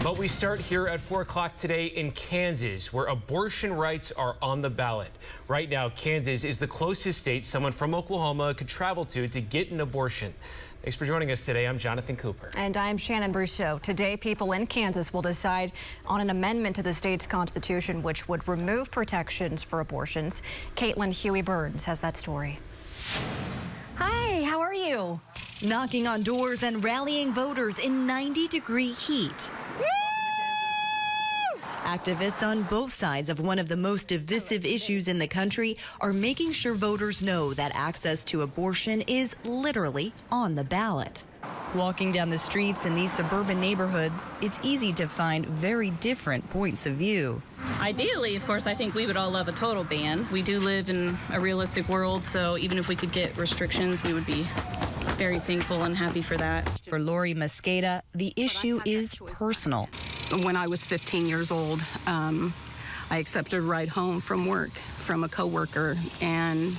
But we start here at 4 o'clock today in Kansas, where abortion rights are on the ballot. Right now, Kansas is the closest state someone from Oklahoma could travel to get an abortion. Thanks for joining us today. I'm Jonathan Cooper. And I'm Shannon Brousseau. Today, people in Kansas will decide on an amendment to the state's constitution, which would remove protections for abortions. Caitlin Huey-Burns has that story. Hi, how are you? Knocking on doors and rallying voters in 90-degree heat. Activists on both sides of one of the most divisive issues in the country are making sure voters know that access to abortion is literally on the ballot. Walking down the streets in these suburban neighborhoods, it's easy to find very different points of view. Ideally, of course, I think we would all love a total ban. We do live in a realistic world, so even if we could get restrictions, we would be very thankful and happy for that. For Lori Mosqueda, the issue is personal. When I was 15 years old, I accepted a ride home from work from a coworker, and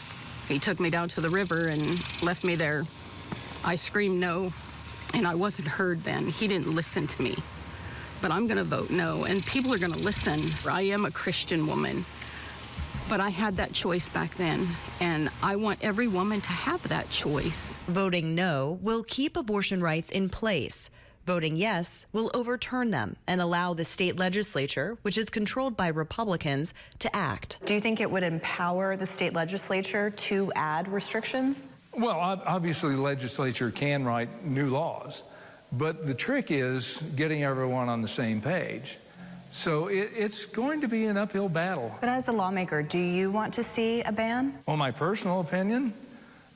he took me down to the river and left me there. I screamed no, and I wasn't heard then. He didn't listen to me. But I'm going to vote no, and people are going to listen. I am a Christian woman, but I had that choice back then, and I want every woman to have that choice. Voting no will keep abortion rights in place. Voting yes will overturn them and allow the state legislature, which is controlled by Republicans, to act. Do you think it would empower the state legislature to add restrictions? Well, obviously the legislature can write new laws, but the trick is getting everyone on the same page. So it's going to be an uphill battle. But as a lawmaker, do you want to see a ban? Well, my personal opinion,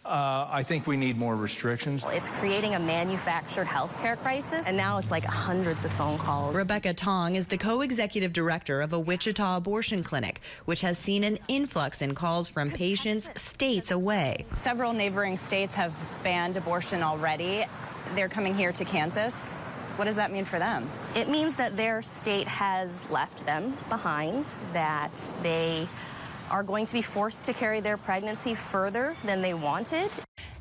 I think we need more restrictions. It's creating a manufactured healthcare crisis, and now it's like hundreds of phone calls. Rebecca Tong is the co-executive director of a Wichita abortion clinic, which has seen an influx in calls from patients states away. Several neighboring states have banned abortion already. They're coming here to Kansas. What does that mean for them? It means that their state has left them behind, that they are going to be forced to carry their pregnancy further than they wanted.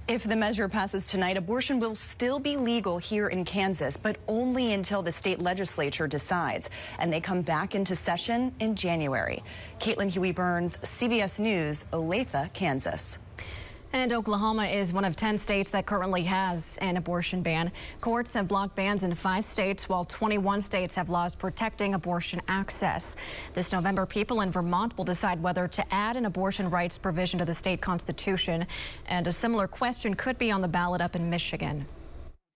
If the measure passes tonight, abortion will still be legal here in Kansas, but only until the state legislature decides, and they come back into session in January. Caitlin Huey-Burns, CBS News, Olathe, Kansas. And Oklahoma is one of 10 states that currently has an abortion ban. Courts have blocked bans in 5 states, while 21 states have laws protecting abortion access. This November, people in Vermont will decide whether to add an abortion rights provision to the state constitution. And a similar question could be on the ballot up in Michigan.